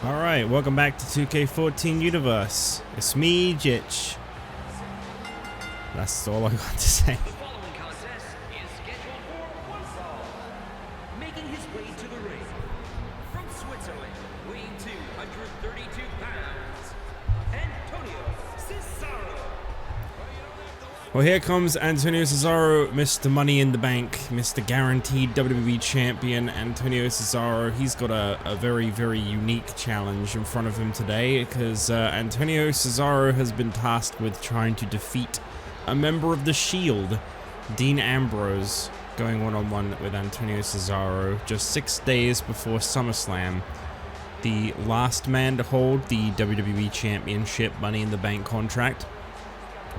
Alright, welcome back to 2K14 Universe. It's me, Jitch. That's all I got to say. The following contest is scheduled for one fall. Making his way to the ring from Switzerland, weighing 232 pounds, Antonio Cesaro. Well, here comes Antonio Cesaro, Mr. Money in the Bank, Mr. Guaranteed WWE Champion, Antonio Cesaro. He's got a very, very unique challenge in front of him today because Antonio Cesaro has been tasked with trying to defeat a member of the Shield, Dean Ambrose, going one-on-one with Antonio Cesaro just 6 days before SummerSlam. The last man to hold the WWE Championship Money in the Bank contract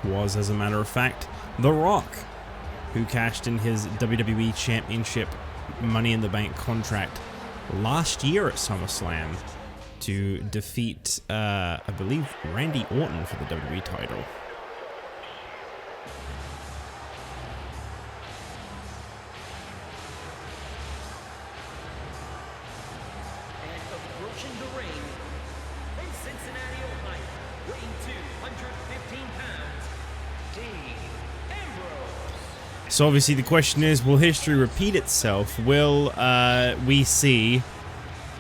was, as a matter of fact, The Rock, who cashed in his WWE Championship Money in the Bank contract last year at SummerSlam to defeat, I believe, Randy Orton for the WWE title. And approaching the ring from Cincinnati, Ohio, weighing 215 pounds, Dean Ambrose. So obviously the question is, will history repeat itself? Will we see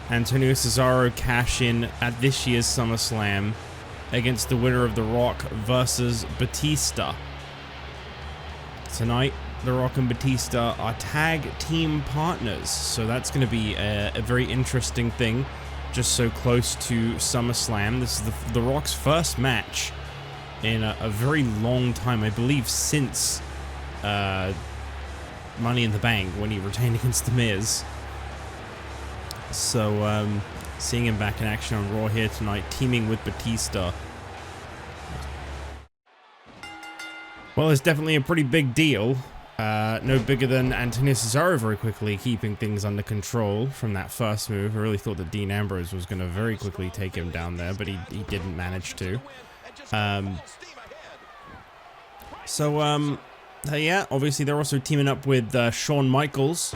Antonio Cesaro cash in at this year's SummerSlam against the winner of The Rock versus Batista? Tonight, The Rock and Batista are tag team partners, so that's going to be a very interesting thing, just so close to SummerSlam. This is The Rock's first match in a very long time, I believe since Money in the Bank, when he retained against The Miz. So, seeing him back in action on Raw here tonight, teaming with Batista. Well, it's definitely a pretty big deal. No bigger than Antonio Cesaro very quickly keeping things under control from that first move. I really thought that Dean Ambrose was going to very quickly take him down there, but he didn't manage to. Yeah, obviously they're also teaming up with Shawn Michaels.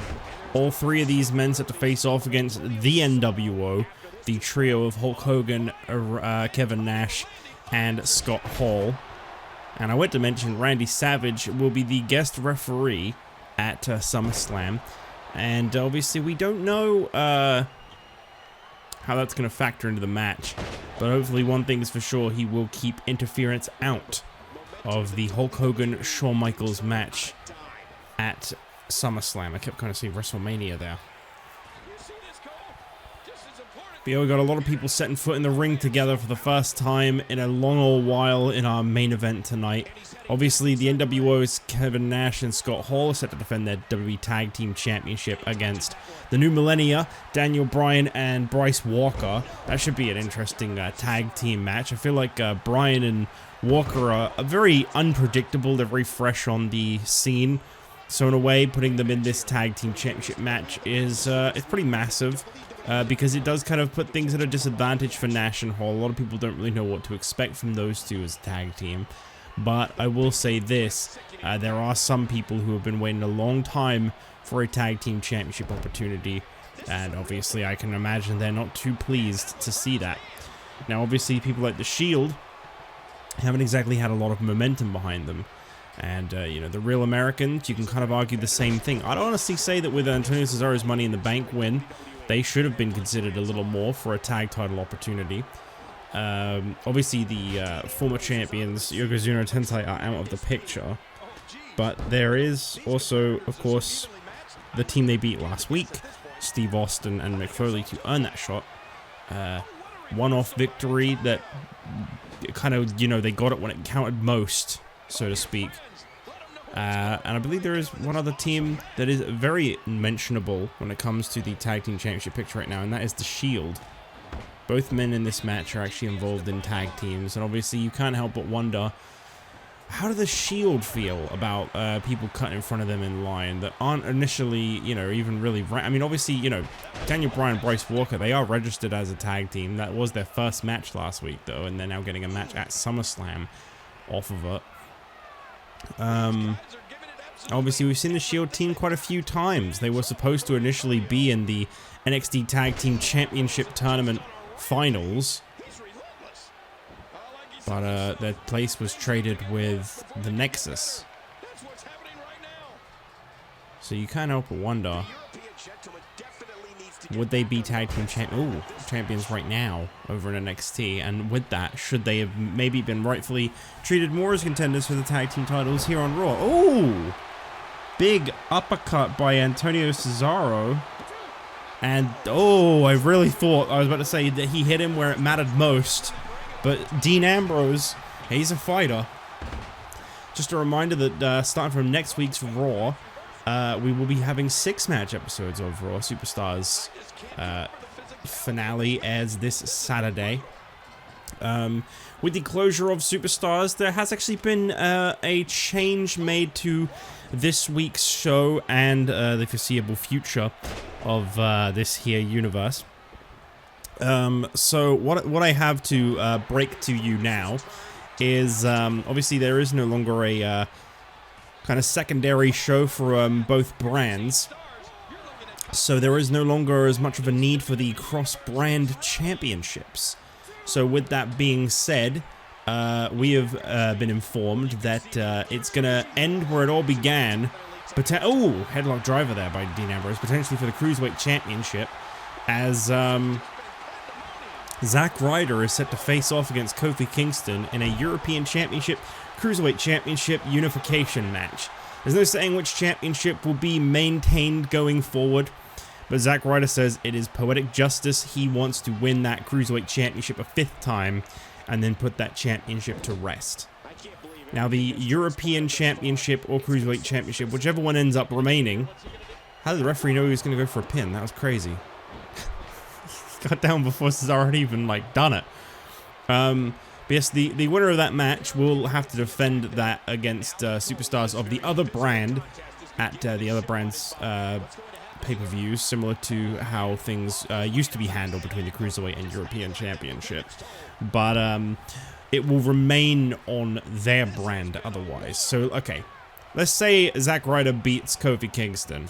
All three of these men set to face off against the NWO, the trio of Hulk Hogan, Kevin Nash, and Scott Hall. And I went to mention Randy Savage will be the guest referee at SummerSlam. And obviously we don't know how that's going to factor into the match. But hopefully one thing is for sure, he will keep interference out of the Hulk Hogan-Shawn Michaels match at SummerSlam. I kept kind of saying WrestleMania there. But yeah, we got a lot of people setting foot in the ring together for the first time in a long old while in our main event tonight. Obviously, the NWO's Kevin Nash and Scott Hall are set to defend their WWE Tag Team Championship against the New Millennia, Daniel Bryan and Bryce Walker. That should be an interesting tag team match. I feel like Bryan and Walker are very unpredictable. They're very fresh on the scene. So in a way, putting them in this Tag Team Championship match is pretty massive. Because it does kind of put things at a disadvantage for Nash and Hall. A lot of people don't really know what to expect from those two as a tag team. But I will say this, there are some people who have been waiting a long time for a tag team championship opportunity. And obviously I can imagine they're not too pleased to see that. Now obviously people like the Shield haven't exactly had a lot of momentum behind them. And, you know, the Real Americans, you can kind of argue the same thing. I'd honestly say that with Antonio Cesaro's Money in the Bank win, they should have been considered a little more for a tag title opportunity. Obviously, the former champions, Yokozuna and Tensai, are out of the picture. But there is also, of course, the team they beat last week, Steve Austin and Mick Foley, to earn that shot. One-off victory that kind of, you know, they got it when it counted most, so to speak. And I believe there is one other team that is very mentionable when it comes to the Tag Team Championship picture right now, and that is the Shield. Both men in this match are actually involved in tag teams, and obviously you can't help but wonder, how do the Shield feel about people cutting in front of them in line that aren't initially, you know, even really... I mean, obviously, you know, Daniel Bryan and Bryce Walker, they are registered as a tag team. That was their first match last week, though, and they're now getting a match at SummerSlam off of it. Obviously, we've seen the Shield team quite a few times. They were supposed to initially be in the NXT Tag Team Championship tournament finals. But their place was traded with the Nexus. So you can't help but wonder, would they be tag team champions right now over in NXT? And with that, should they have maybe been rightfully treated more as contenders for the tag team titles here on Raw? Oh, big uppercut by Antonio Cesaro. And oh, I really thought I was about to say that he hit him where it mattered most. But Dean Ambrose, he's a fighter. Just a reminder that starting from next week's Raw, we will be having 6 match episodes of Raw Superstars. Finale airs this Saturday. With the closure of Superstars, there has actually been a change made to this week's show and the foreseeable future of this here universe. So what I have to break to you now is obviously there is no longer a kind of secondary show for both brands, so there is no longer as much of a need for the cross-brand championships. So with that being said, we have been informed that it's gonna end where it all began. Headlock driver there by Dean Ambrose, potentially for the Cruiserweight Championship, as Zack Ryder is set to face off against Kofi Kingston in a European Championship, Cruiserweight Championship unification match. There's no saying which championship will be maintained going forward, but Zack Ryder says it is poetic justice. He wants to win that Cruiserweight Championship a 5th time and then put that championship to rest. Now the European Championship or Cruiserweight Championship, whichever one ends up remaining, how did the referee know he was going to go for a pin? That was crazy. Got down before Cesaro had even done it. But yes, the winner of that match will have to defend that against superstars of the other brand at the other brand's pay-per-views, similar to how things used to be handled between the Cruiserweight and European Championship. But it will remain on their brand otherwise. So, okay, let's say Zack Ryder beats Kofi Kingston.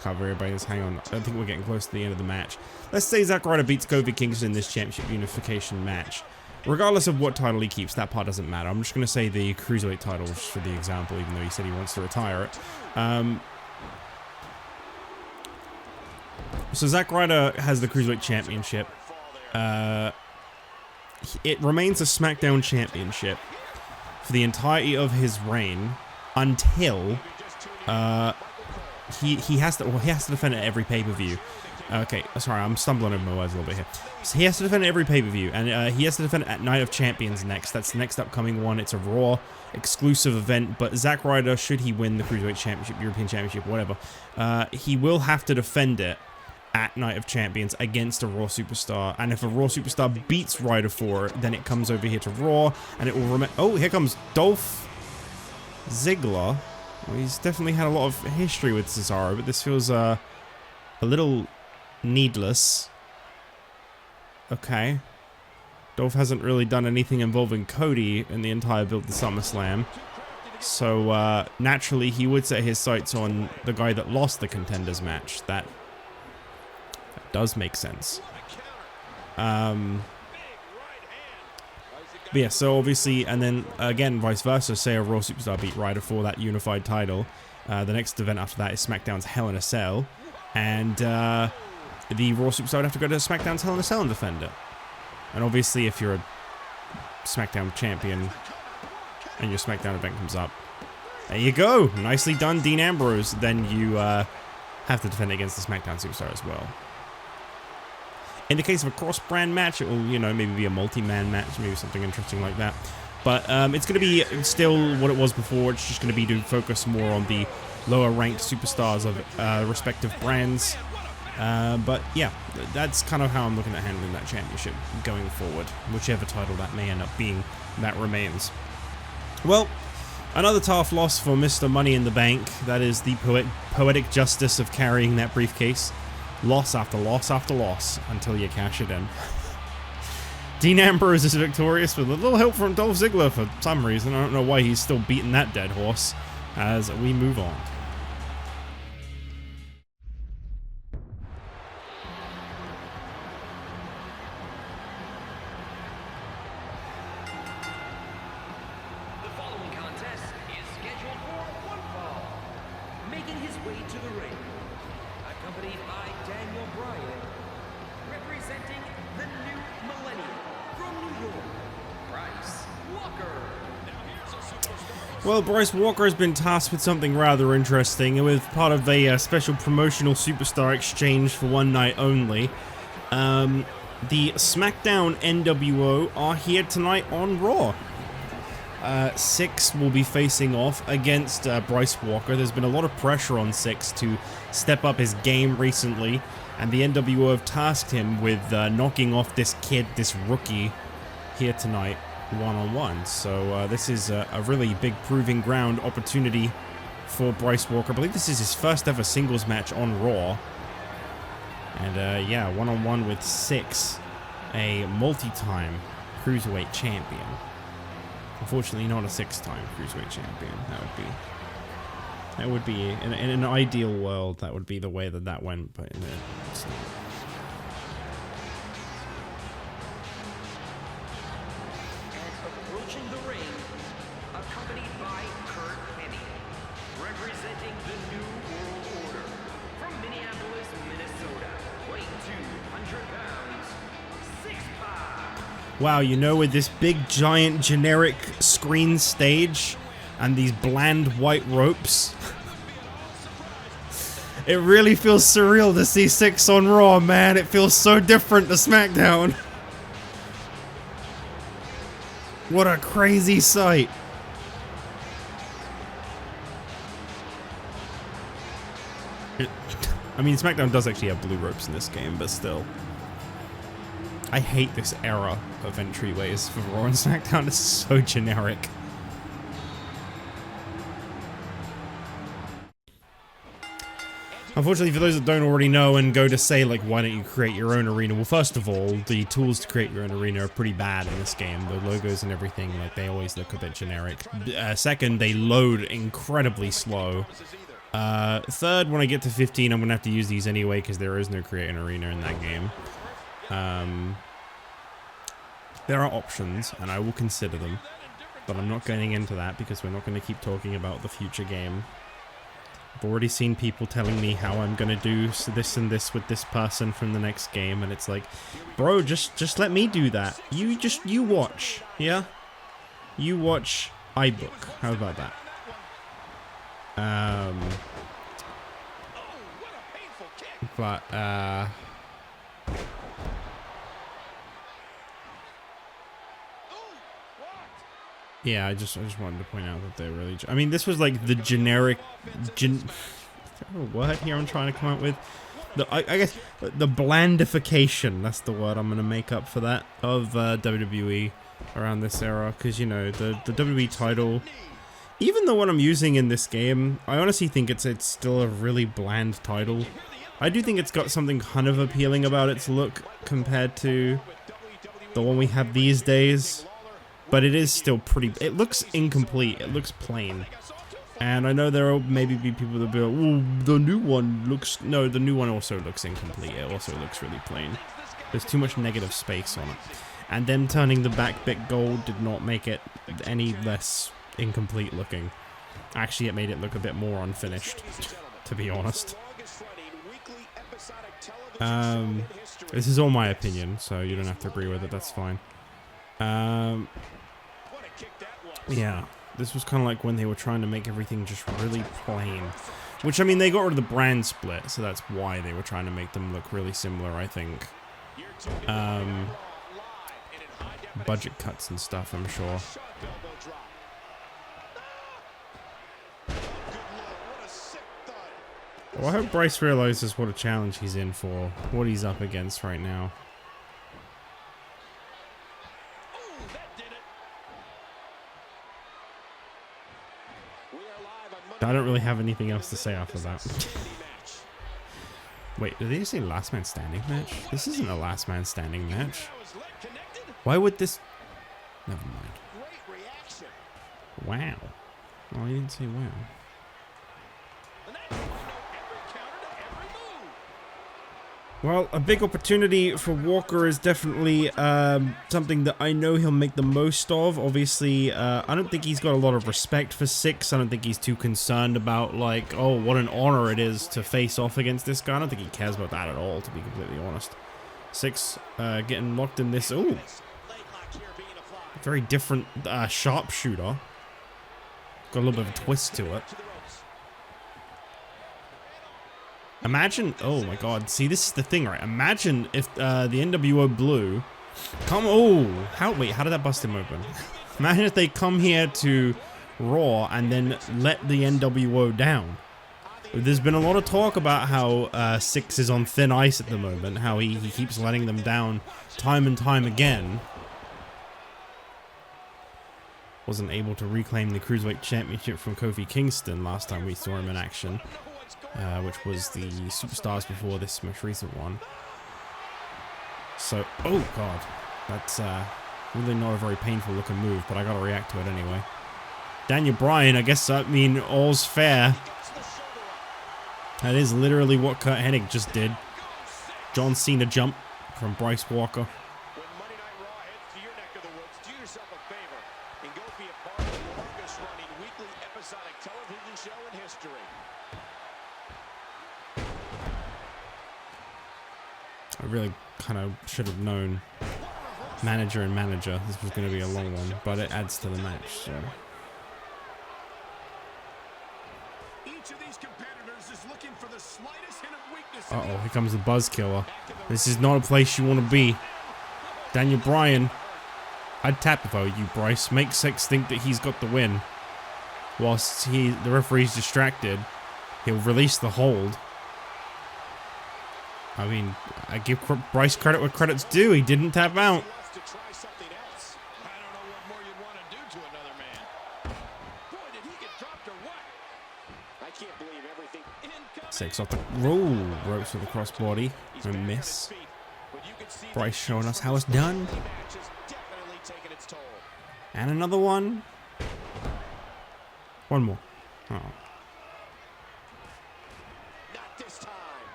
Cover everybody, hang on. I think we're getting close to the end of the match. Let's say Zack Ryder beats Kofi Kingston in this championship unification match. Regardless of what title he keeps, that part doesn't matter. I'm just going to say the Cruiserweight title just for the example, even though he said he wants to retire it. So Zack Ryder has the Cruiserweight Championship. It remains a SmackDown Championship for the entirety of his reign until he has to defend it at every pay-per-view. Okay, sorry, I'm stumbling over my words a little bit here. So he has to defend it every pay-per-view, and he has to defend it at Night of Champions next. That's the next upcoming one. It's a Raw exclusive event, but Zack Ryder, should he win the Cruiserweight Championship, European Championship, whatever, he will have to defend it at Night of Champions against a Raw superstar. And if a Raw superstar beats Ryder for it, then it comes over here to Raw, and it will remain. Oh, here comes Dolph Ziggler. Well, he's definitely had a lot of history with Cesaro, but this feels a little needless. Okay. Dolph hasn't really done anything involving Cody in the entire build to SummerSlam. So, naturally, he would set his sights on the guy that lost the Contenders match. That does make sense. But yeah, so obviously, and then again, vice versa, say a Raw Superstar beat Ryder for that unified title. The next event after that is SmackDown's Hell in a Cell. And the Raw Superstar would have to go to SmackDown's Hell in a Cell and defend it. And obviously, if you're a SmackDown champion and your SmackDown event comes up, there you go. Nicely done, Dean Ambrose. Then you have to defend it against the SmackDown Superstar as well. In the case of a cross-brand match, it will, maybe be a multi-man match, maybe something interesting like that. But it's going to be still what it was before. It's just going to be to focus more on the lower-ranked superstars of respective brands. But yeah, that's kind of how I'm looking at handling that championship going forward. Whichever title that may end up being, that remains. Well, another tough loss for Mr. Money in the Bank. That is the poetic justice of carrying that briefcase. Loss after loss after loss until you cash it in. Dean Ambrose is victorious with a little help from Dolph Ziggler for some reason. I don't know why he's still beating that dead horse as we move on. accompanied by Daniel Bryan, representing the new millennium from New York, Bryce Walker. Well, Bryce Walker has been tasked with something rather interesting, with part of a special promotional superstar exchange for one night only. The SmackDown NWO are here tonight on Raw. Syxx will be facing off against Bryce Walker. There's been a lot of pressure on Syxx to step up his game recently, and the NWO have tasked him with knocking off this kid, this rookie, here tonight, one-on-one. So this is a really big proving ground opportunity for Bryce Walker. I believe this is his first ever singles match on Raw. And yeah, one-on-one with Syxx, a multi-time Cruiserweight champion. Unfortunately, not a 6-time Cruiserweight champion. That would be in an ideal world, that would be the way that went, but it's not. Approaching the ring, accompanied by Kurt Hennig, representing the New World Order from Minneapolis, Minnesota, weighing 200 pounds, 6'5". Wow, you know, with this big, giant, generic screen stage and these bland white ropes, it really feels surreal to see Syxx on Raw, man. It feels so different to SmackDown. What a crazy sight. I mean, SmackDown does actually have blue ropes in this game, but still. I hate this era of entryways for Raw and SmackDown. It's so generic. Unfortunately, for those that don't already know and go to say, like, why don't you create your own arena? Well, first of all, the tools to create your own arena are pretty bad in this game. The logos and everything, like, they always look a bit generic. Second, they load incredibly slow. Third, when I get to 15, I'm going to have to use these anyway because there is no create an arena in that game. There are options, and I will consider them, but I'm not getting into that because we're not going to keep talking about the future game. I've already seen people telling me how I'm going to do this and this with this person from the next game, and it's like, bro, just let me do that. You watch, yeah? You watch, I book. How about that? But, yeah, I just wanted to point out that they're really... I mean, this was like the generic... Is there a word here I'm trying to come up with? I guess the blandification, that's the word I'm going to make up for that, of WWE around this era. Because, you know, the WWE title, even the one I'm using in this game, I honestly think it's still a really bland title. I do think it's got something kind of appealing about its look compared to the one we have these days. But it is still pretty... It looks incomplete. It looks plain. And I know there will maybe be people that be like, well, the new one looks... No, the new one also looks incomplete. It also looks really plain. There's too much negative space on it. And them turning the back bit gold did not make it any less incomplete looking. Actually, it made it look a bit more unfinished, to be honest. This is all my opinion, so you don't have to agree with it. That's fine. Yeah, this was kind of like when they were trying to make everything just really plain. Which, I mean, they got rid of the brand split, so that's why they were trying to make them look really similar, I think. Budget cuts and stuff, I'm sure. Well, I hope Bryce realizes what a challenge he's in for, what he's up against right now. I don't really have anything else to say after that. Wait, did they say last man standing match? This isn't a last man standing match. Why would this... Never mind. Wow. Oh, you didn't say wow. Well, a big opportunity for Walker is definitely something that I know he'll make the most of. Obviously, I don't think he's got a lot of respect for Syxx. I don't think he's too concerned about, like, oh, what an honor it is to face off against this guy. I don't think he cares about that at all, to be completely honest. Syxx getting locked in this. Ooh. Very different sharpshooter. Got a little bit of a twist to it. Imagine, oh my god, see, this is the thing, right? Imagine if the NWO Blue wait, how did that bust him open? Imagine if they come here to Raw and then let the NWO down. There's been a lot of talk about how Syxx is on thin ice at the moment, how he keeps letting them down time and time again. Wasn't able to reclaim the Cruiserweight Championship from Kofi Kingston last time we saw him in action. Which was the Superstars before this most recent one. So, oh god, that's really not a very painful looking move, but I gotta react to it anyway. Daniel Bryan, I guess, I mean, all's fair. That is literally what Kurt Hennig just did. John Cena jump from Bryce Walker. I really kind of should have known, manager and manager, this was going to be a long one, but it adds to the match, so. Uh-oh, here comes the Buzz Killer. This is not a place you want to be. Daniel Bryan, I'd tap if I were you, Bryce. Make Syxx think that he's got the win. Whilst the referee's distracted, he'll release the hold. I mean, I give Bryce credit where credit's due. He didn't tap out. Syxx off the roll. Ropes with the crossbody. And miss. Bryce showing us how it's done. And another one. One more. Oh.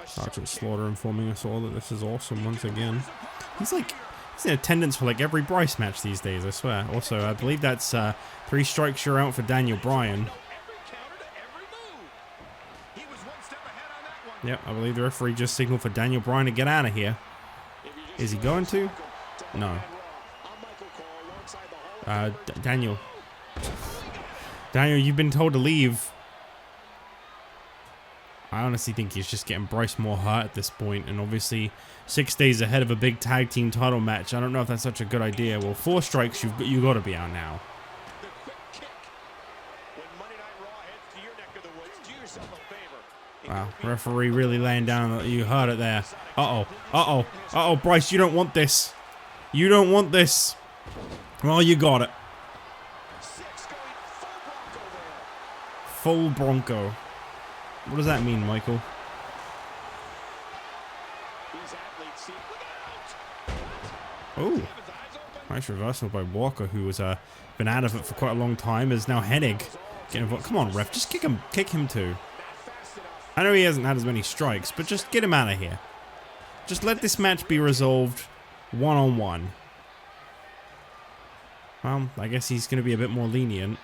Sergeant Slaughter informing us all that this is awesome once again. He's in attendance for like every Bryce match these days, I swear. Also, I believe that's 3 strikes you're out for Daniel Bryan. Yep, I believe the referee just signaled for Daniel Bryan to get out of here. Is he going to? No. Daniel, you've been told to leave. I honestly think he's just getting Bryce more hurt at this point, and obviously 6 days ahead of a big tag team title match. I don't know if that's such a good idea. Well, 4 strikes, you got to be out now. Wow, referee really laying down. You heard it there. Uh-oh, Bryce, you don't want this. You don't want this. Well, you got it. Full Bronco. What does that mean, Michael? Oh, nice reversal by Walker, who was been out of it for quite a long time. Is now Hennig getting involved. Come on, ref, just kick him too. I know he hasn't had as many strikes, but just get him out of here. Just let this match be resolved one-on-one. Well, I guess he's going to be a bit more lenient.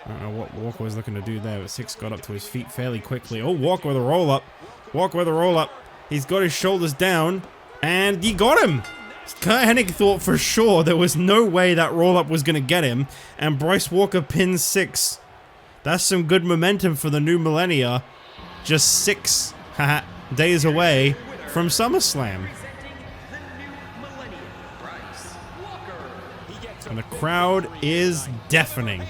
I don't know what Walker was looking to do there, but Syxx got up to his feet fairly quickly. Oh, Walker with a roll-up. Walker with a roll-up. He's got his shoulders down, and he got him. Kurt Hennig thought for sure there was no way that roll-up was going to get him, and Bryce Walker pins Syxx. That's some good momentum for the new millennia. Just 6 days away from SummerSlam. And the crowd is deafening.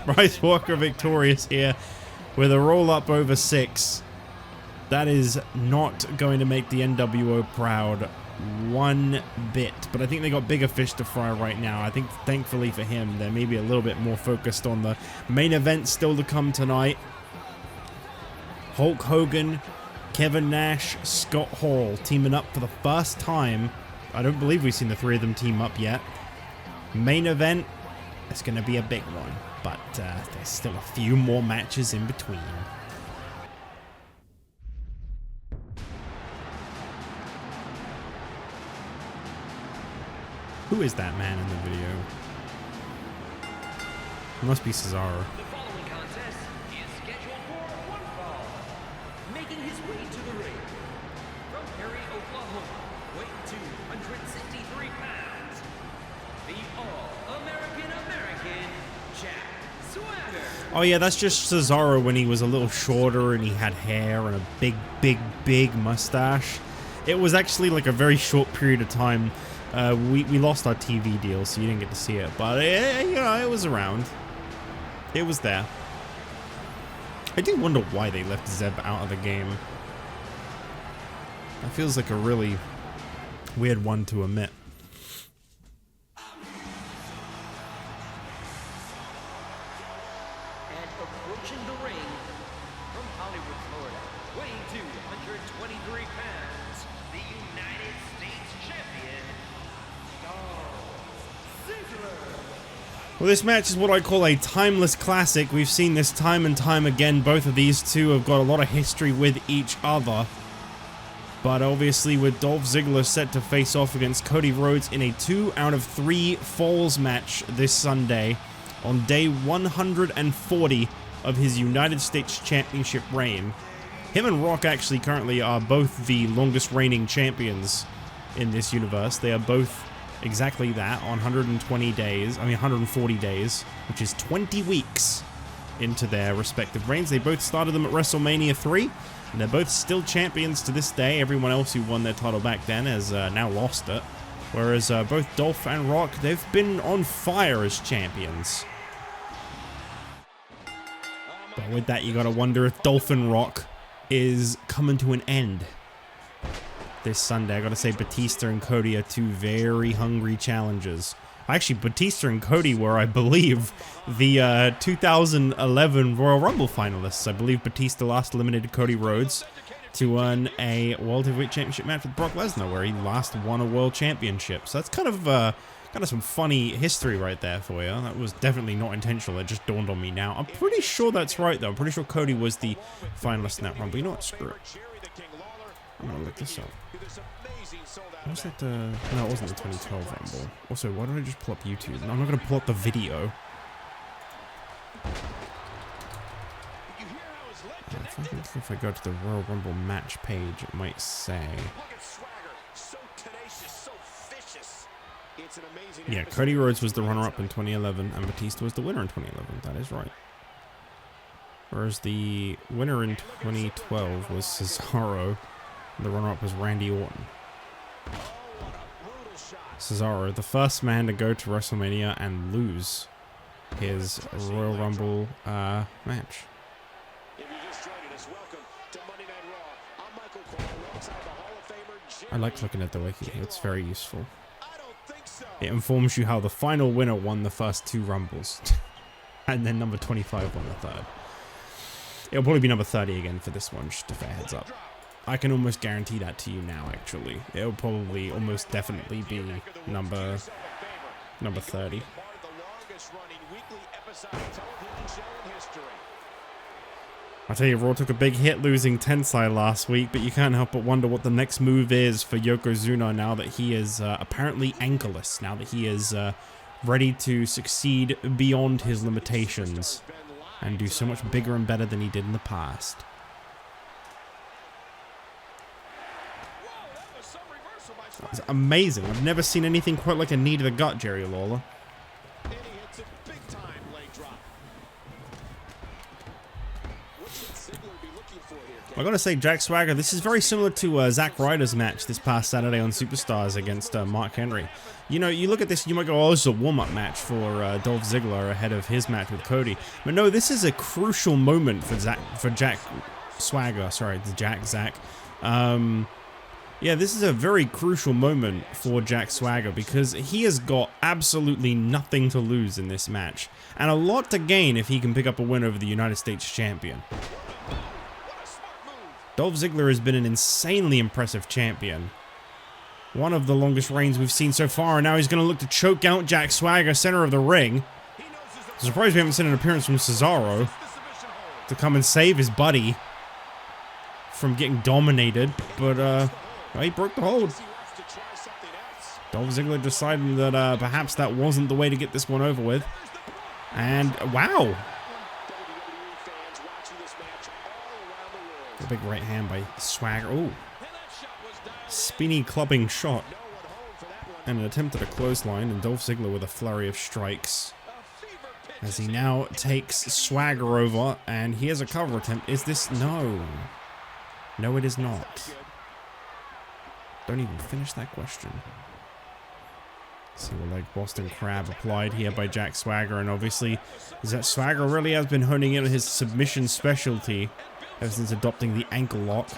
Bryce Walker victorious here with a roll-up over Syxx. That is not going to make the NWO proud one bit. But I think they got bigger fish to fry right now. I think thankfully for him, they're maybe a little bit more focused on the main event still to come tonight. Hulk Hogan, Kevin Nash, Scott Hall teaming up for the first time. I don't believe we've seen the 3 of them team up yet. Main event, it's going to be a big one. But there's still a few more matches in between. Who is that man in the video? It must be Cesaro. The following contest is scheduled for one fall. Making his way to the ring from Perry, Oklahoma, weighing 263 pounds, the All-American Jack Swagger. Oh yeah, that's just Cesaro when he was a little shorter and he had hair and a big mustache. It was actually like a very short period of time. We lost our TV deal, so you didn't get to see it, but you know, it was around. It was there. I do wonder why they left Zeb out of the game. That feels like a really weird one to omit. And approaching the ring from Hollywood, Florida, weighing 223 pounds, the United States champion, Dolph Ziggler. Well, this match is what I call a timeless classic. We've seen this time and time again. Both of these two have got a lot of history with each other. But obviously with Dolph Ziggler set to face off against Cody Rhodes in a 2 out of 3 falls match this Sunday on day 140 of his United States Championship reign. Him and Rock actually currently are both the longest reigning champions in this universe. They are both exactly that on 140 days, which is 20 weeks into their respective reigns. They both started them at WrestleMania 3, and they're both still champions to this day. Everyone else who won their title back then has now lost it. Whereas both Dolph and Rock, they've been on fire as champions. But with that, you gotta wonder if Dolph and Rock is coming to an end this Sunday. I gotta say, Batista and Cody are two very hungry challengers. Actually, Batista and Cody were, I believe, the 2011 Royal Rumble finalists. I believe Batista last eliminated Cody Rhodes to earn a World Heavyweight Championship match with Brock Lesnar, where he last won a World Championship. So that's kind of some funny history right there for you. That was definitely not intentional. It just dawned on me now. I'm pretty sure that's right, though. I'm pretty sure Cody was the finalist in that Rumble. You know what? Screw it. I'm gonna look this up. Was that no, it wasn't the 2012 Rumble. Also, why don't I just pull up YouTube? No, I'm not gonna pull up the video. If I go to the Royal Rumble match page, it might say. Yeah, Cody Rhodes was the runner-up in 2011, and Batista was the winner in 2011. That is right. Whereas the winner in 2012 was Cesaro, and the runner-up was Randy Orton. Cesaro, the first man to go to WrestleMania and lose his Royal Rumble match. I like looking at the wiki. It's very useful. It informs you how the final winner won the first 2 Rumbles. And then number 25 won the third. It'll probably be number 30 again for this one, just a fair heads up. I can almost guarantee that to you now, actually. It'll probably almost definitely be number 30. I tell you, Raw took a big hit losing Tensai last week, but you can't help but wonder what the next move is for Yokozuna now that he is apparently ankleless, now that he is ready to succeed beyond his limitations and do so much bigger and better than he did in the past. It's amazing. I've never seen anything quite like a knee to the gut, Jerry Lawler. I gotta say, Jack Swagger, this is very similar to Zack Ryder's match this past Saturday on Superstars against Mark Henry. You know, you look at this, you might go, oh, this is a warm-up match for Dolph Ziggler ahead of his match with Cody. But no, this is a crucial moment for Jack Swagger. Sorry, Zach. Yeah, this is a very crucial moment for Jack Swagger because he has got absolutely nothing to lose in this match and a lot to gain if he can pick up a win over the United States champion. Dolph Ziggler has been an insanely impressive champion. One of the longest reigns we've seen so far, and now he's going to look to choke out Jack Swagger, center of the ring. I'm surprised we haven't seen an appearance from Cesaro to come and save his buddy from getting dominated, but he broke the hold. Dolph Ziggler deciding that perhaps that wasn't the way to get this one over with. And wow. A big right hand by Swagger. Oh. Spinny clubbing shot. And an attempt at a clothesline, and Dolph Ziggler with a flurry of strikes. As he now takes Swagger over, and he has a cover attempt. Is this? No. No, it is not. Don't even finish that question. Single leg Boston Crab applied here by Jack Swagger, and obviously Swagger really has been honing in on his submission specialty ever since adopting the ankle lock,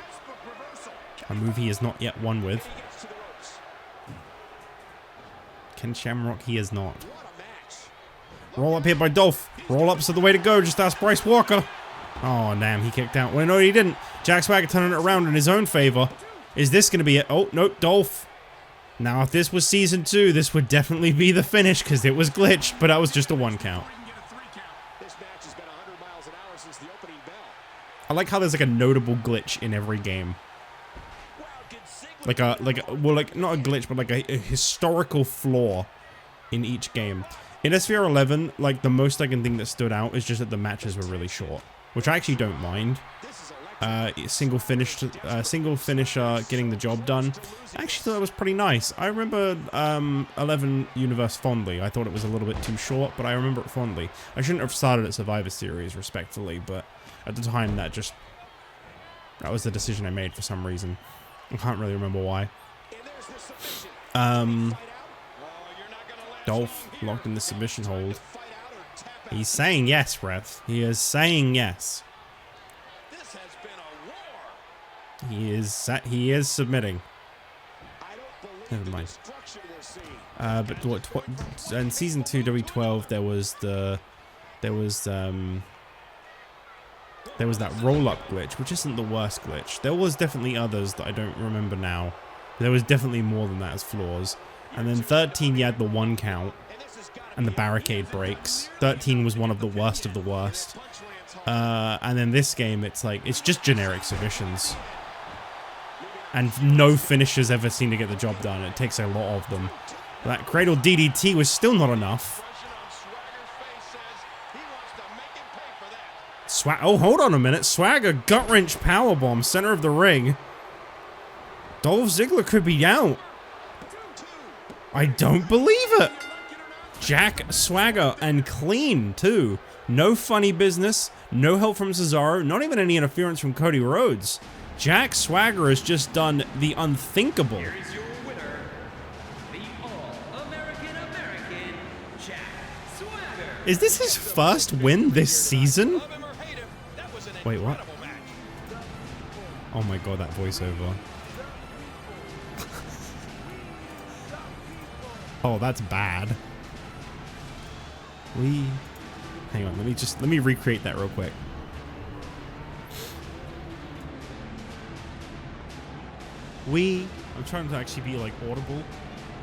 a move he has not yet won with. Ken Shamrock, he is not. Roll up here by Dolph. Roll ups are the way to go. Just ask Bryce Walker. Oh, damn, he kicked out. Well, no, he didn't. Jack Swagger turning it around in his own favor. Is this going to be it? Oh, no, Dolph. Now, if this was season 2, this would definitely be the finish because it was glitched, but that was just a 1 count. I like how there's like a notable glitch in every game. Like not a glitch, but like a historical flaw in each game. In SVR 11, like the most I can think that stood out is just that the matches were really short, which I actually don't mind. Single finisher getting the job done. I actually thought it was pretty nice. I remember 11 Universe fondly. I thought it was a little bit too short, but I remember it fondly. I shouldn't have started at Survivor Series, respectfully, but at the time that was the decision I made for some reason. I can't really remember why. Dolph locked in the submission hold. He's saying yes, ref. He is saying yes. He is submitting. Never mind. But what in season 2 W12 there was that roll-up glitch, which isn't the worst glitch. There was definitely others that I don't remember now. There was definitely more than that as flaws. And then 13, you had the 1 count and the barricade breaks. 13 was one of the worst of the worst. And then this game, it's just generic submissions. And no finishers ever seem to get the job done. It takes a lot of them. That cradle DDT was still not enough. Oh, hold on a minute. Swagger gut wrench powerbomb, center of the ring. Dolph Ziggler could be out. I don't believe it. Jack Swagger, and clean too. No funny business. No help from Cesaro. Not even any interference from Cody Rhodes. Jack Swagger has just done the unthinkable. Here is your winner, the All-American Jack Swagger. Is this his first win this season? Wait, what? Oh my god, that voiceover. Oh, that's bad. Hang on, let me recreate that real quick. I'm trying to actually be like audible.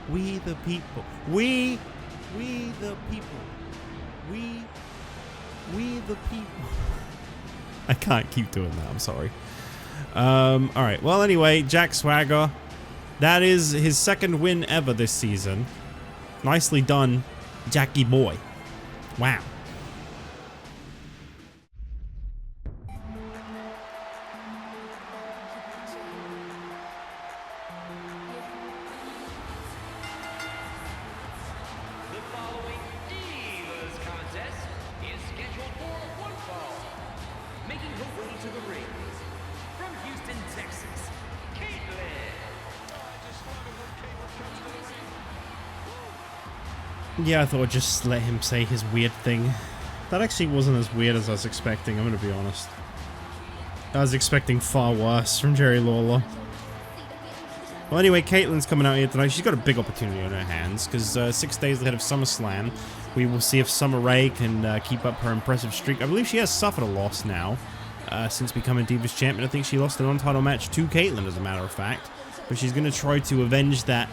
We the people. We the people. We the people. I can't keep doing that, I'm sorry. Alright, well anyway, Jack Swagger. That is his 2nd win ever this season. Nicely done, Jackie boy. Wow. Making her way to the ring, from Houston, Texas, Kaitlyn. Yeah, I thought I'd just let him say his weird thing. That actually wasn't as weird as I was expecting, I'm gonna be honest. I was expecting far worse from Jerry Lawler. Well anyway, Kaitlyn's coming out here tonight. She's got a big opportunity on her hands, because 6 days ahead of SummerSlam, we will see if Summer Rae can keep up her impressive streak. I believe she has suffered a loss now, since becoming Divas Champion. I think she lost an non-title match to Kaitlyn, as a matter of fact. But she's going to try to avenge that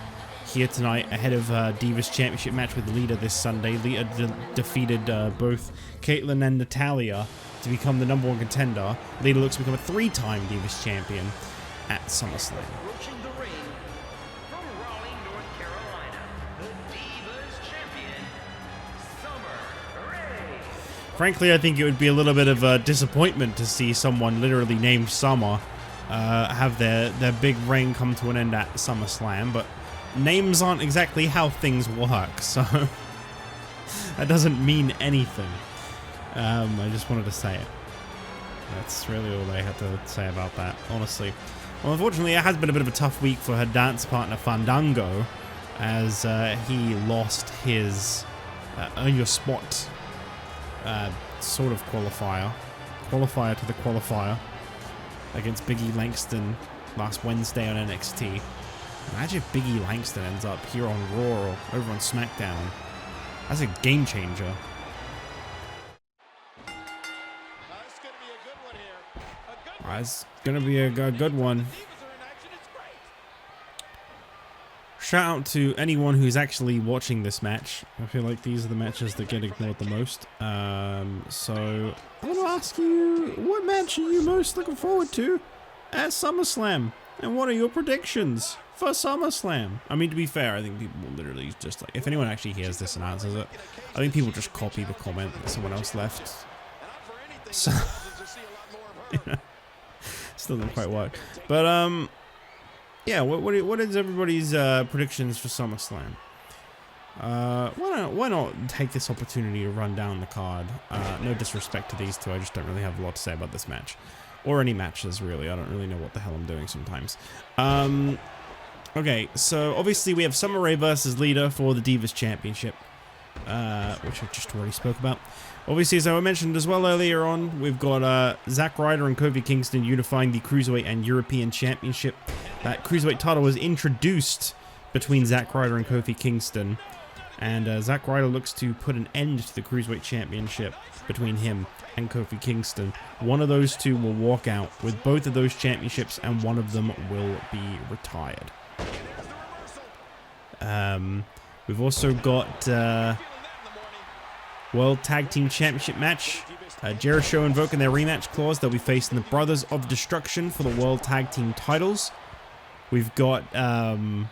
here tonight, ahead of Divas Championship match with Lita this Sunday. Lita defeated both Kaitlyn and Natalya to become the #1 contender. Lita looks to become a 3-time Divas Champion at SummerSlam. Approaching the ring from Raleigh, North Carolina, the Divas Champion, Summer Rae. Frankly, I think it would be a little bit of a disappointment to see someone literally named Summer have their big reign come to an end at SummerSlam, but names aren't exactly how things work, so that doesn't mean anything. I just wanted to say it. That's really all I had to say about that, honestly. Well, unfortunately, it has been a bit of a tough week for her dance partner, Fandango, as he lost his Earn Your Spot sort of qualifier to the qualifier against Biggie Langston last Wednesday on NXT. Imagine if Biggie Langston ends up here on Raw or over on SmackDown. That's a game changer. It's gonna be a good one. Shout out to anyone who's actually watching this match. I feel like these are the matches that get ignored the most. So I want to ask you, what match are you most looking forward to at SummerSlam? And what are your predictions for SummerSlam? I mean, to be fair, I think people will literally just like, if anyone actually hears this and answers it, I think people just copy the comment that someone else left. So, you know, still doesn't quite work. But yeah, what is everybody's predictions for SummerSlam? Why not take this opportunity to run down the card? No disrespect to these two, I just don't really have a lot to say about this match. Or any matches, really. I don't really know what the hell I'm doing sometimes. Okay, so obviously we have Summer Rae versus Lita for the Divas Championship, which I just already spoke about. Obviously, as I mentioned as well earlier on, we've got Zack Ryder and Kofi Kingston unifying the Cruiserweight and European Championship. That Cruiserweight title was introduced between Zack Ryder and Kofi Kingston, and Zack Ryder looks to put an end to the Cruiserweight Championship between him and Kofi Kingston. One of those two will walk out with both of those championships, and one of them will be retired. We've also got World Tag Team Championship match. Jericho invoking their rematch clause. They'll be facing the Brothers of Destruction for the World Tag Team titles. We've got a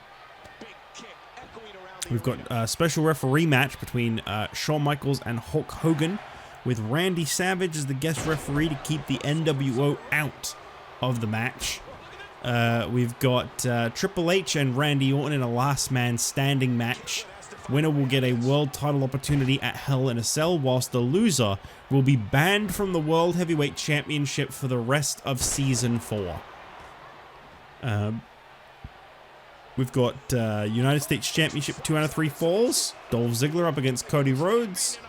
special referee match between Shawn Michaels and Hulk Hogan, with Randy Savage as the guest referee to keep the NWO out of the match. We've got Triple H and Randy Orton in a last man standing match. Winner will get a world title opportunity at Hell in a Cell, whilst the loser will be banned from the World Heavyweight Championship for the rest of Season 4. We've got United States Championship 2 out of 3 falls. Dolph Ziggler up against Cody Rhodes.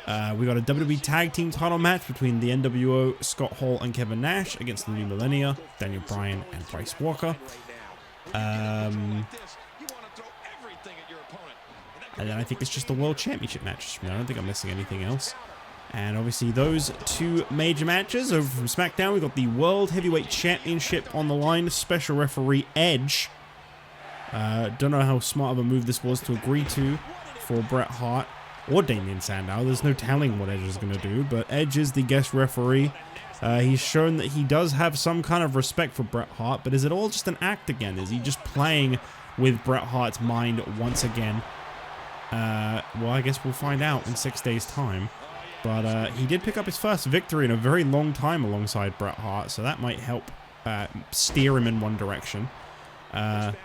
We got a WWE Tag Team title match between the NWO, Scott Hall and Kevin Nash against the New Millennia, Daniel Bryan and Bryce Walker. And then I think it's just the World Championship match. I don't think I'm missing anything else. And obviously those two major matches over from SmackDown. We've got the World Heavyweight Championship on the line. Special referee Edge. Don't know how smart of a move this was to agree to for Bret Hart or Damien Sandow. There's no telling what Edge is going to do, but Edge is the guest referee. He's shown that he does have some kind of respect for Bret Hart, but is it all just an act again? Is he just playing with Bret Hart's mind once again? Well, I guess we'll find out in 6 days' time. But he did pick up his first victory in a very long time alongside Bret Hart, so that might help steer him in one direction.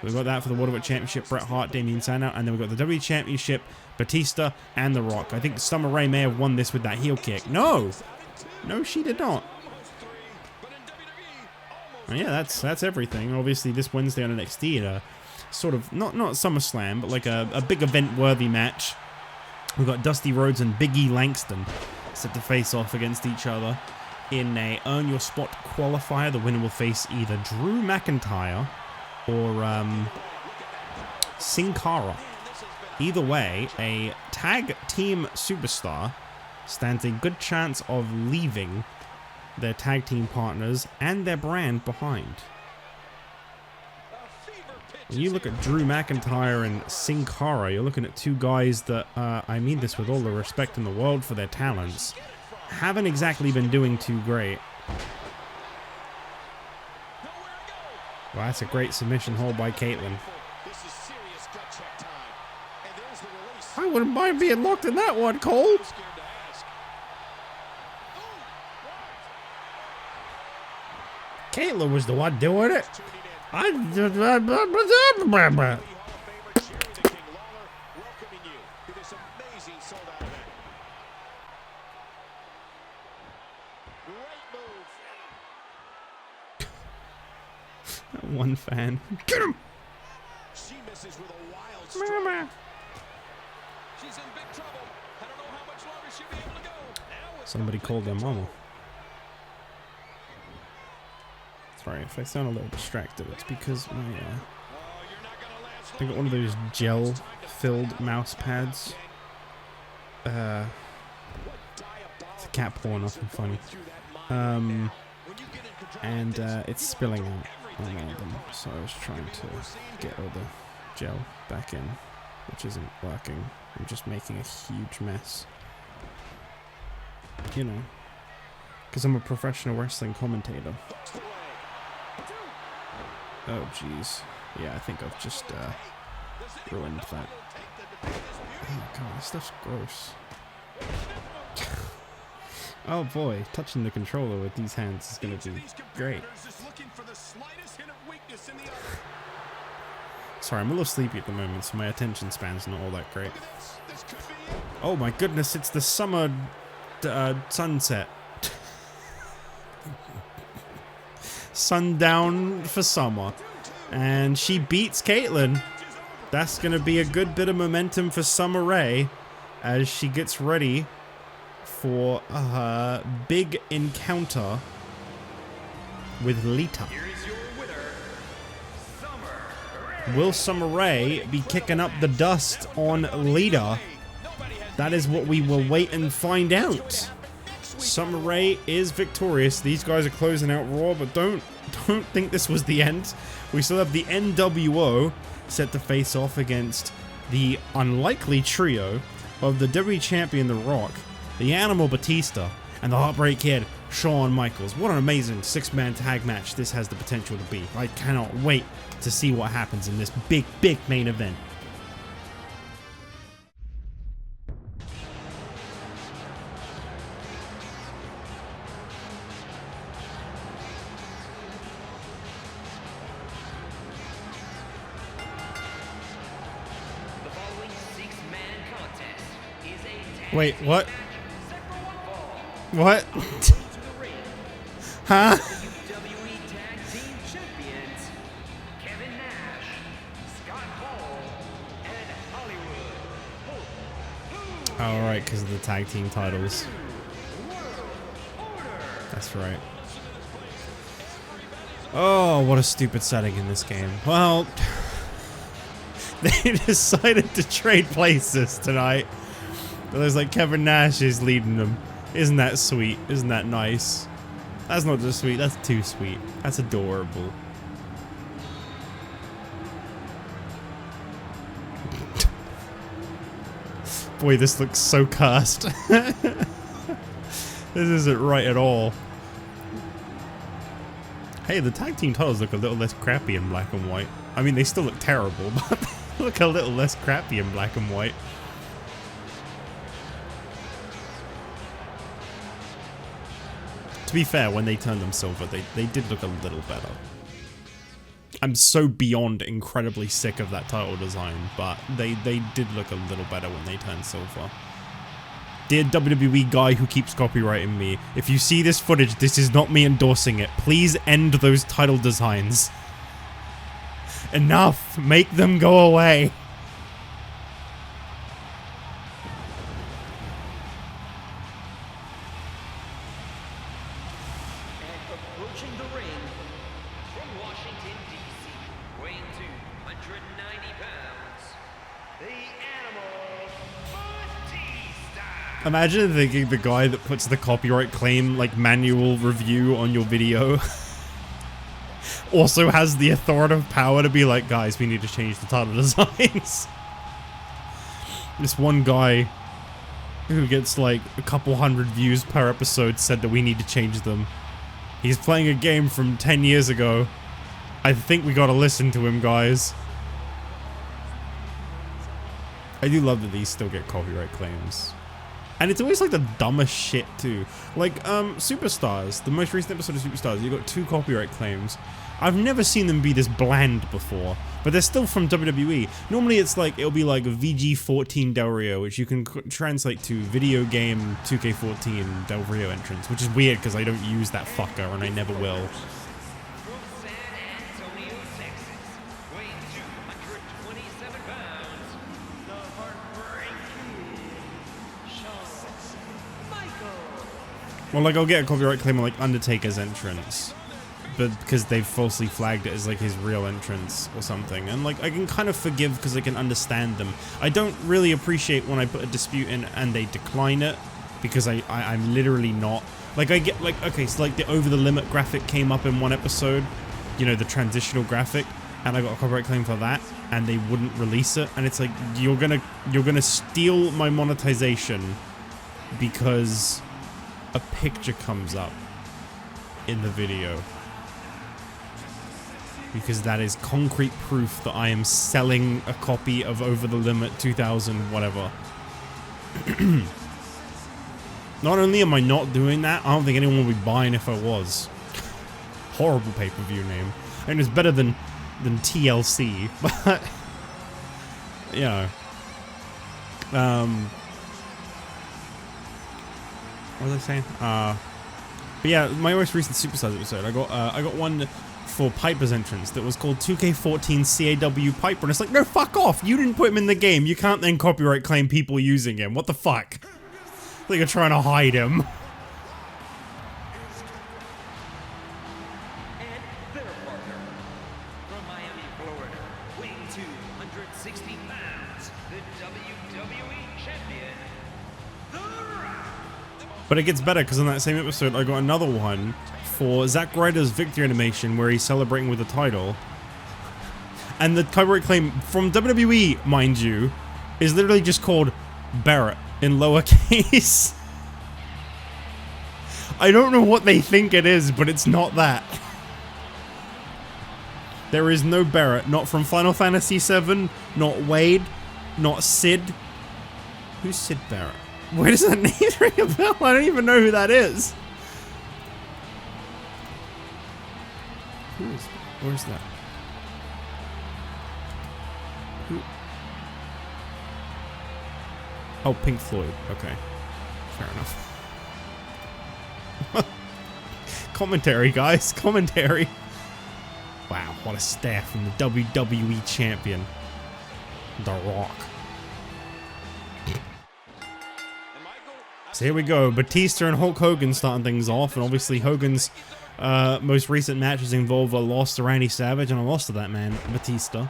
We've got that for the World Heavyweight Championship, Bret Hart, Damien Sandow, and then we've got the WWE Championship, Batista, and The Rock. I think Summer Rae may have won this with that heel kick. No! No, she did not. And yeah, that's everything. Obviously, this Wednesday on NXT, sort of, not SummerSlam, but like a big event-worthy match. We've got Dusty Rhodes and Big E Langston set to face off against each other in a Earn Your Spot qualifier. The winner will face either Drew McIntyre or Sin Cara. Either way, a tag team superstar stands a good chance of leaving their tag team partners and their brand behind. When you look at Drew McIntyre and Sin Cara, you're looking at two guys that, I mean this with all the respect in the world for their talents, haven't exactly been doing too great. Well, that's a great submission hold by Kaitlyn. wouldn't mind being locked in that one, Cole. Kaitlyn was the one doing it. One fan. Get him! She misses with a wild strike. She's in big trouble. I don't know how much longer she'll be able to go. Somebody called their mama. Sorry if I sound a little distracted. It's because my I got one of those gel-filled mouse pads. It's a cat paw, nothing funny. And it's spilling out on one of them, so I was trying to get all the gel back in, which isn't working. I'm just making a huge mess. You know, because I'm a professional wrestling commentator. Oh jeez. Yeah, I think I've just ruined that. Oh god, this stuff's gross. Oh boy, touching the controller with these hands is gonna be great. Sorry, I'm a little sleepy at the moment, so my attention span's not all that great. Oh my goodness, it's the summer sunset. Sundown for summer. And she beats Kaitlyn. That's gonna be a good bit of momentum for Summer Rae as she gets ready for her big encounter with Lita. Will Summer Rae be kicking up the dust on Lita? That is what we will wait and find out. Summer Rae is victorious. These guys are closing out Raw, but don't think this was the end. We still have the NWO set to face off against the unlikely trio of the WWE Champion, The Rock, the Animal Batista, and the Heartbreak Kid, Shawn Michaels. What an amazing six-man tag match this has the potential to be. I cannot wait to see what happens in this big main event. Wait, what? What? Huh? WWE Tag Team Champions, Kevin Nash, Scott Hall, and Hollywood. Oh, right, because of the tag team titles. That's right. Oh, what a stupid setting in this game. Well, they decided to trade places tonight. There's like Kevin Nash is leading them. Isn't that sweet? Isn't that nice? That's not just sweet, that's too sweet. That's adorable. Boy, this looks so cursed. This isn't right at all. Hey, the tag team titles look a little less crappy in black and white. I mean, they still look terrible, but they look a little less crappy in black and white. To be fair, when they turned them silver, they did look a little better. I'm so beyond incredibly sick of that title design, but they did look a little better when they turned silver. Dear WWE guy who keeps copyrighting me, if you see this footage, this is not me endorsing it. Please end those title designs. Enough! Make them go away! Approaching the ring from Washington, D.C., weighing 290 pounds, the Animal Batista. Imagine thinking the guy that puts the copyright claim, like, manual review on your video also has the authoritative power to be like, guys, we need to change the title designs. This one guy who gets like a couple hundred views per episode said that we need to change them. He's playing a game from 10 years ago. I think we gotta listen to him, guys. I do love that these still get copyright claims. And it's always like the dumbest shit too. Like, Superstars, the most recent episode of Superstars, you got 2 copyright claims. I've never seen them be this bland before, but they're still from WWE. Normally it's like, it'll be like VG14 Del Rio, which you can translate to video game 2K14 Del Rio entrance, which is weird because I don't use that fucker and I never will. Well, like, I'll get a copyright claim on, like, Undertaker's entrance, but because they've falsely flagged it as, like, his real entrance or something. And, like, I can kind of forgive because I can understand them. I don't really appreciate when I put a dispute in and they decline it, because I'm literally not. Like, I get, like, okay, so, like, the over-the-limit graphic came up in one episode, you know, the transitional graphic, and I got a copyright claim for that, and they wouldn't release it. And it's like, you're gonna steal my monetization because a picture comes up in the video, because that is concrete proof that I am selling a copy of Over the Limit 2000 whatever. Not only am I not doing that, I don't think anyone would be buying if I was. Horrible pay-per-view name. I mean, it's better than TLC, but you know. What was I saying? But yeah, my most recent Superstars episode, I got one for Piper's entrance that was called 2K14 CAW Piper, and it's like, no, fuck off! You didn't put him in the game. You can't then copyright claim people using him. What the fuck? I think you're trying to hide him. And their partner, from Miami, Florida, weighing 260 pounds, the WWE Champion, The Rock. But it gets better, because in that same episode, I got another one for Zack Ryder's victory animation where he's celebrating with the title. And the copyright claim from WWE, mind you, is literally just called Barrett in lowercase. I don't know what they think it is, but it's not that. There is no Barrett, not from Final Fantasy VII, not Wade, not Sid. Who's Sid Barrett? Where does that name ring a bell? I don't even know who that is. Who is that? Where's that? Who? Oh, Pink Floyd. Okay. Fair enough. Commentary, guys. Commentary. Wow, what a stare from the WWE Champion. The Rock. So here we go, Batista and Hulk Hogan starting things off, and obviously Hogan's most recent matches involve a loss to Randy Savage and a loss to that man, Batista.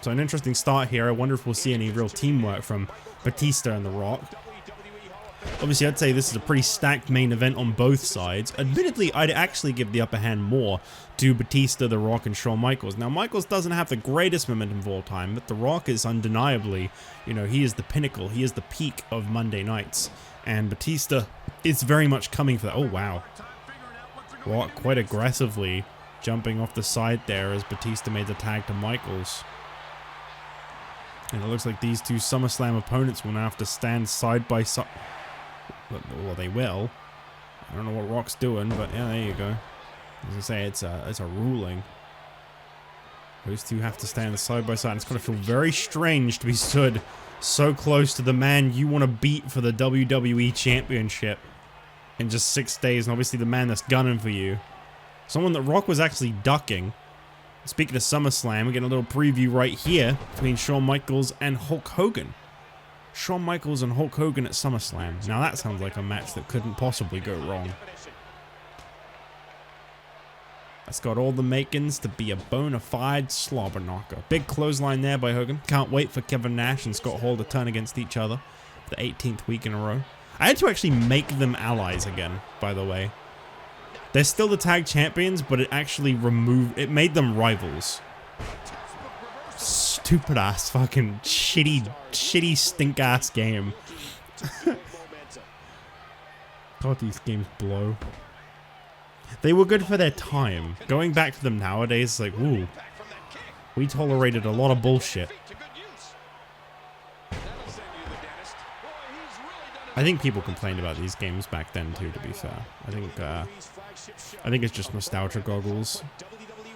So an interesting start here. I wonder if we'll see any real teamwork from Batista and The Rock. Obviously, I'd say this is a pretty stacked main event on both sides. Admittedly, I'd actually give the upper hand more to Batista, The Rock, and Shawn Michaels. Now, Michaels doesn't have the greatest momentum of all time, but The Rock is undeniably, you know, he is the pinnacle. He is the peak of Monday nights. And Batista is very much coming for that. Oh, wow. Rock quite aggressively jumping off the side there as Batista made the tag to Michaels. And it looks like these two SummerSlam opponents will now have to stand side by side. Well, they will. I don't know what Rock's doing, but yeah, there you go. As I say, it's a ruling. Those two have to stand side by side. It's going to feel very strange to be stood so close to the man you want to beat for the WWE Championship in just 6 days, and obviously the man that's gunning for you. Someone that Rock was actually ducking. Speaking of SummerSlam, we're getting a little preview right here between Shawn Michaels and Hulk Hogan. Shawn Michaels and Hulk Hogan at SummerSlam. Now that sounds like a match that couldn't possibly go wrong. That's got all the makings to be a bona fide slobber knocker. Big clothesline there by Hogan. Can't wait for Kevin Nash and Scott Hall to turn against each other for the 18th week in a row. I had to actually make them allies again, by the way. They're still the tag champions, but it actually made them rivals. Stupid ass fucking shitty stink ass game. God, these games blow. They were good for their time. Going back to them nowadays, it's like, ooh, we tolerated a lot of bullshit. I think people complained about these games back then too, to be fair. I think it's just nostalgia goggles.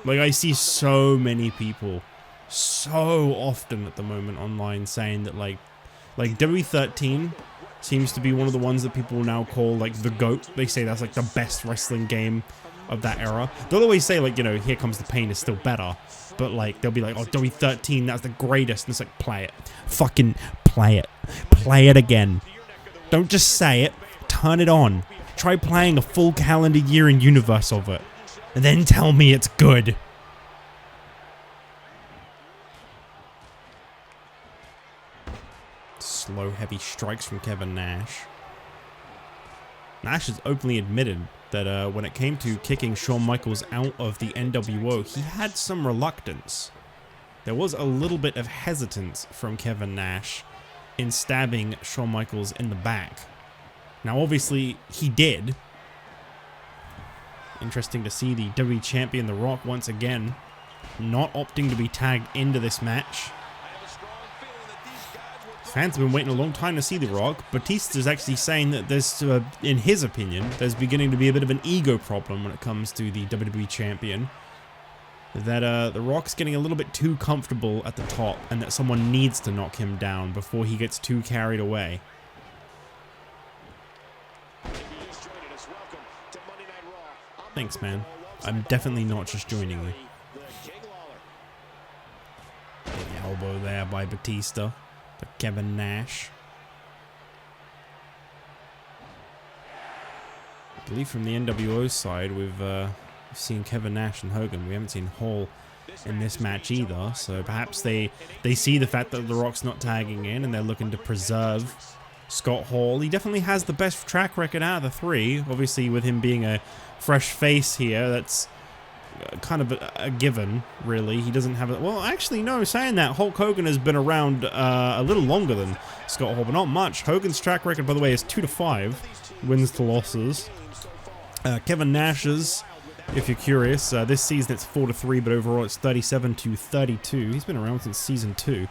Like, I see so many people so often at the moment online saying that like WWE13 seems to be one of the ones that people now call like the GOAT. They say that's like the best wrestling game of that era. They'll always say like, you know, Here Comes the Pain is still better, but like they'll be like, oh, WWE13, that's the greatest, and it's like, play it, fucking play it again. Don't just say it, turn it on. Try playing a full calendar year in universe of it, and then tell me it's good. Slow, heavy strikes from Kevin Nash. Nash has openly admitted that when it came to kicking Shawn Michaels out of the NWO, he had some reluctance. There was a little bit of hesitance from Kevin Nash in stabbing Shawn Michaels in the back. Now, obviously, he did. Interesting to see the WWE Champion, The Rock, once again, not opting to be tagged into this match. Fans have been waiting a long time to see The Rock. Batista's actually saying that there's, in his opinion, there's beginning to be a bit of an ego problem when it comes to the WWE Champion. That The Rock's getting a little bit too comfortable at the top, and that someone needs to knock him down before he gets too carried away. Thanks, man. I'm definitely not just joining you. The elbow there by Batista. To Kevin Nash. I believe from the NWO side, we've seen Kevin Nash and Hogan. We haven't seen Hall in this match either. So perhaps they see the fact that The Rock's not tagging in, and they're looking to preserve Scott Hall. He definitely has the best track record out of the three. Obviously, with him being a fresh face here, that's kind of a given, really. He doesn't have it. Well, actually, no, saying that, Hulk Hogan has been around a little longer than Scott Hall, but not much. Hogan's track record, by the way, is 2-5 wins to losses. Kevin Nash's, if you're curious, this season it's 4-3, but overall it's 37-32. He's been around since season 2.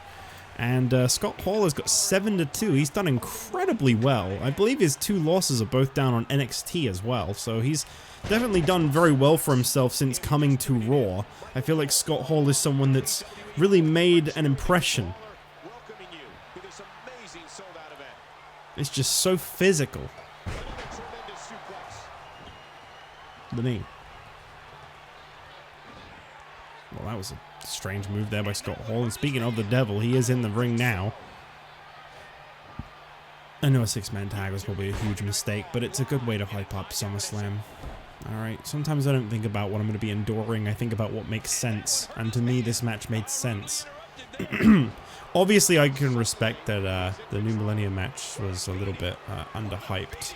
And Scott Hall has got 7-2. He's done incredibly well. I believe his 2 losses are both down on NXT as well, so he's definitely done very well for himself since coming to Raw. I feel like Scott Hall is someone that's really made an impression. It's just so physical. The knee. Well, that was a strange move there by Scott Hall. And speaking of the devil, he is in the ring now. I know a 6-man tag was probably a huge mistake, but it's a good way to hype up SummerSlam. Alright, sometimes I don't think about what I'm going to be enduring, I think about what makes sense. And to me, this match made sense. Obviously, I can respect that the New Millennium match was a little bit underhyped.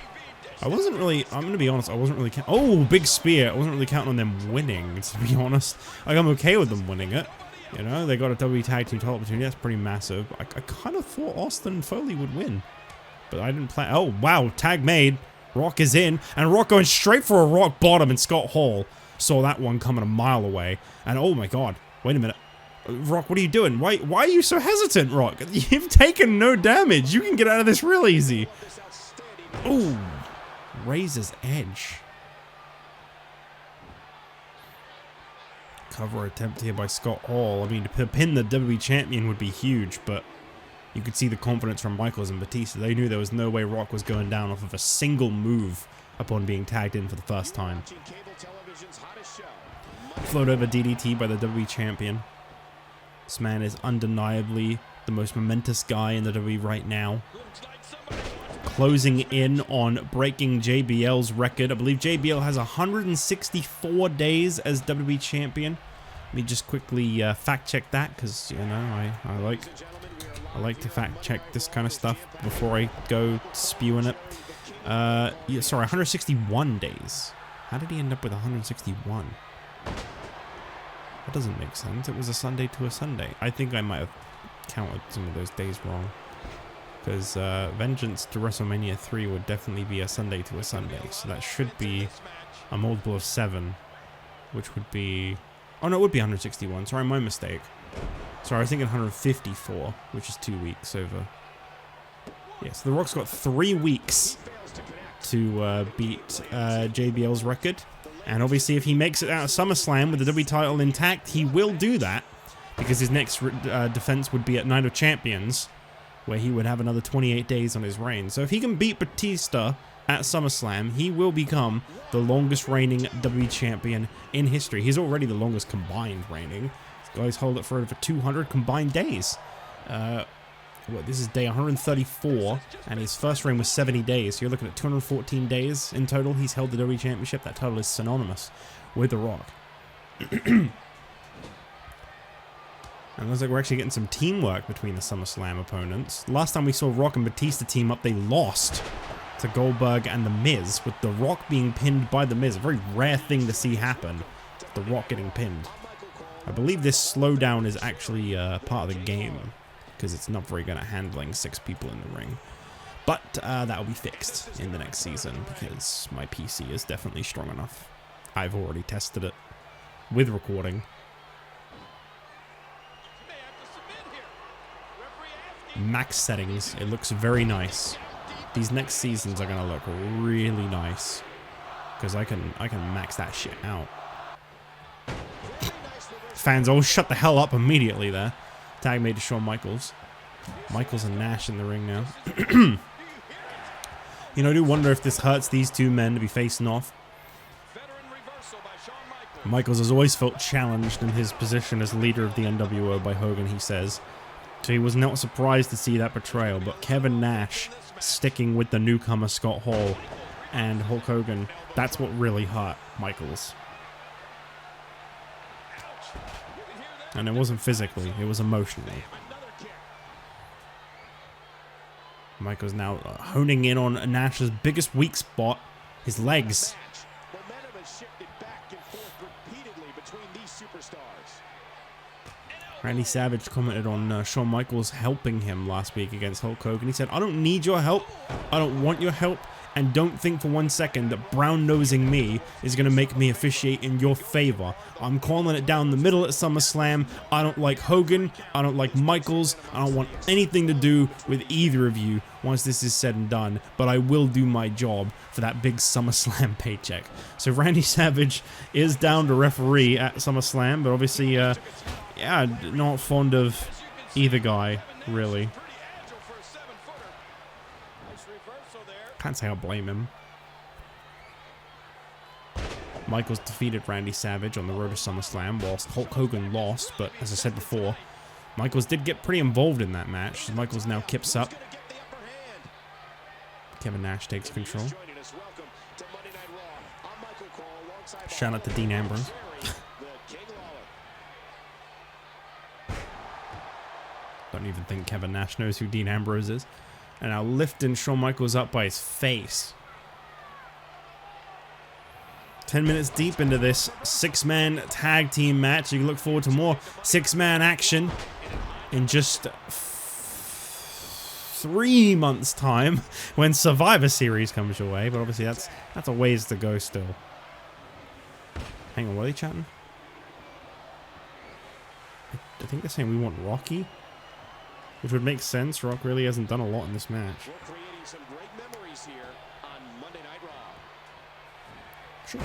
I wasn't really, I'm going to be honest, I wasn't really oh, big spear. I wasn't really counting on them winning, to be honest. Like, I'm okay with them winning it. You know, they got a WWE Tag Team title opportunity. That's pretty massive. I kind of thought Austin and Foley would win. But I didn't plan. Oh, wow. Tag made. Rock is in. And Rock going straight for a rock bottom. And Scott Hall saw that one coming a mile away. And oh my god. Wait a minute. Rock, what are you doing? Why are you so hesitant, Rock? You've taken no damage. You can get out of this real easy. Ooh. Razor's Edge. Cover attempt here by Scott Hall. I mean, to pin the WWE Champion would be huge, but you could see the confidence from Michaels and Batista. They knew there was no way Rock was going down off of a single move upon being tagged in for the first time. Float over DDT by the WWE Champion. This man is undeniably the most momentous guy in the WWE right now. Closing in on breaking JBL's record. I believe JBL has 164 days as WWE Champion. Let me just quickly fact check that, because, you know, I like to fact check this kind of stuff before I go spewing it. Yeah, sorry, 161 days. How did he end up with 161? That doesn't make sense. It was a Sunday to a Sunday. I think I might have counted some of those days wrong. Because Vengeance to WrestleMania 3 would definitely be a Sunday to a Sunday. So that should be a multiple of 7. Which would be... Oh no, it would be 161. Sorry, my mistake. Sorry, I was thinking 154. Which is 2 weeks over. Yeah, so The Rock's got 3 weeks to beat JBL's record. And obviously, if he makes it out of SummerSlam with the WWE title intact, he will do that. Because his next defense would be at Night of Champions, where he would have another 28 days on his reign. So if he can beat Batista at SummerSlam, he will become the longest reigning WWE champion in history. He's already the longest combined reigning. These guys hold it for over 200 combined days. This is day 134, and his first reign was 70 days. So you're looking at 214 days in total. He's held the WWE Championship. That total is synonymous with The Rock. And it looks like we're actually getting some teamwork between the SummerSlam opponents. Last time we saw Rock and Batista team up, they lost to Goldberg and The Miz, with The Rock being pinned by The Miz. A very rare thing to see happen, The Rock getting pinned. I believe this slowdown is actually part of the game, because it's not very good at handling 6 people in the ring. But that will be fixed in the next season, because my PC is definitely strong enough. I've already tested it with recording. Max settings, it looks very nice. These next seasons are gonna look really nice, because I can max that shit out. Fans all shut the hell up immediately there. Tag made to Shawn Michaels. Michaels and Nash in the ring now. You know, I do wonder if this hurts these two men to be facing off. Michaels has always felt challenged in his position as leader of the NWO by Hogan, he says. So he was not surprised to see that betrayal, but Kevin Nash sticking with the newcomer Scott Hall and Hulk Hogan, that's what really hurt Michaels. And it wasn't physically, it was emotionally. Michaels now honing in on Nash's biggest weak spot, his legs. Randy Savage commented on Shawn Michaels helping him last week against Hulk Hogan. He said, "I don't need your help. I don't want your help. And don't think for 1 second that brown-nosing me is going to make me officiate in your favor. I'm calling it down the middle at SummerSlam. I don't like Hogan. I don't like Michaels. I don't want anything to do with either of you once this is said and done. But I will do my job for that big SummerSlam paycheck." So Randy Savage is down to referee at SummerSlam, but obviously, yeah, not fond of either guy, really. Can't say I'll blame him. Michaels defeated Randy Savage on the road to SummerSlam, whilst Hulk Hogan lost, but as I said before, Michaels did get pretty involved in that match. Michaels now kips up. Kevin Nash takes control. Shout out to Dean Ambrose. Don't even think Kevin Nash knows who Dean Ambrose is. And now lifting Shawn Michaels up by his face. 10 minutes deep into this 6-man tag team match. You can look forward to more 6-man action in just 3 months' time when Survivor Series comes your way. But obviously that's a ways to go still. Hang on, what are they chatting? I think they're saying we want Rocky. Which would make sense. Rock really hasn't done a lot in this match. We're creating some great memories here on Monday Night Raw. Sure.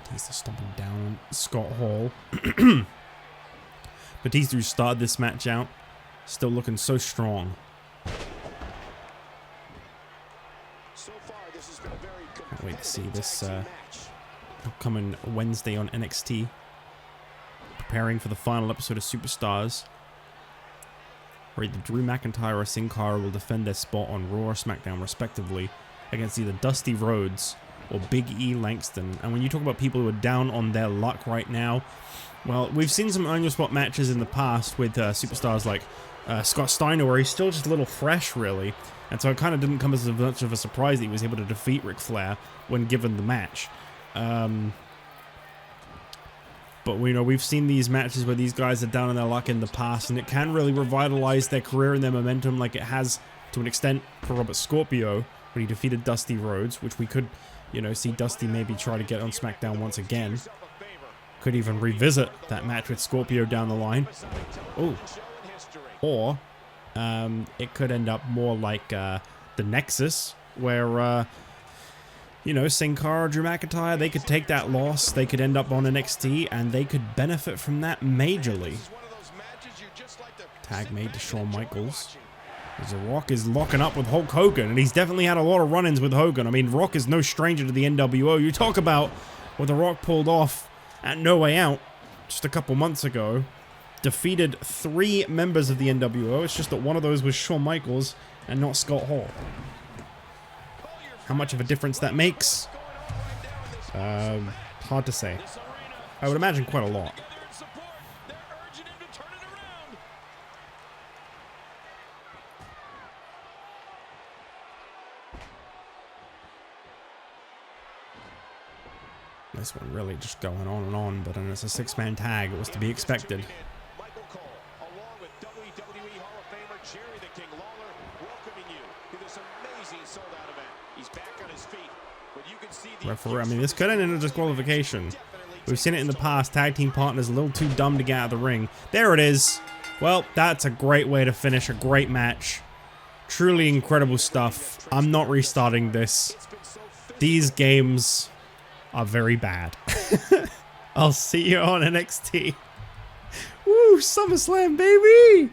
Batista stomping down Scott Hall. Batista, who started this match out, still looking so strong. So far, this has been a very Can't wait to see this match. coming Wednesday on NXT. Preparing for the final episode of Superstars, where either Drew McIntyre or Sin Cara will defend their spot on Raw or SmackDown respectively against either Dusty Rhodes or Big E Langston. And when you talk about people who are down on their luck right now, well, we've seen some on your spot matches in the past with superstars like Scott Steiner, where he's still just a little fresh, really. And so it kind of didn't come as much of a surprise that he was able to defeat Ric Flair when given the match. But we've seen these matches where these guys are down on their luck in the past, and it can really revitalize their career and their momentum, like it has to an extent for Robert Scorpio when he defeated Dusty Rhodes, which we could, see Dusty maybe try to get on SmackDown once again. Could even revisit that match with Scorpio down the line. Oh. Or it could end up more like the Nexus, where you know, Sin Cara, Drew McIntyre, they could take that loss, they could end up on NXT, and they could benefit from that majorly. Tag made to Shawn Michaels. As The Rock is locking up with Hulk Hogan, and he's definitely had a lot of run-ins with Hogan. I mean, Rock is no stranger to the NWO. You talk about what The Rock pulled off at No Way Out just a couple months ago. Defeated 3 members of the NWO. It's just that one of those was Shawn Michaels and not Scott Hall. How much of a difference that makes? Hard to say. I would imagine quite a lot. This one really just going on and on, but it's a 6-man tag. It was to be expected. Michael Cole, along with WWE Hall of Famer Jerry the King Lawler, welcoming you to this amazing sold-out event. He's back on his feet, but you can see the Referee, I mean, this could end in a disqualification. We've seen it in the past. Tag team partners a little too dumb to get out of the ring. There it is. Well, that's a great way to finish a great match. Truly incredible stuff. I'm not restarting this. These games are very bad. I'll see you on NXT. Woo, SummerSlam, baby!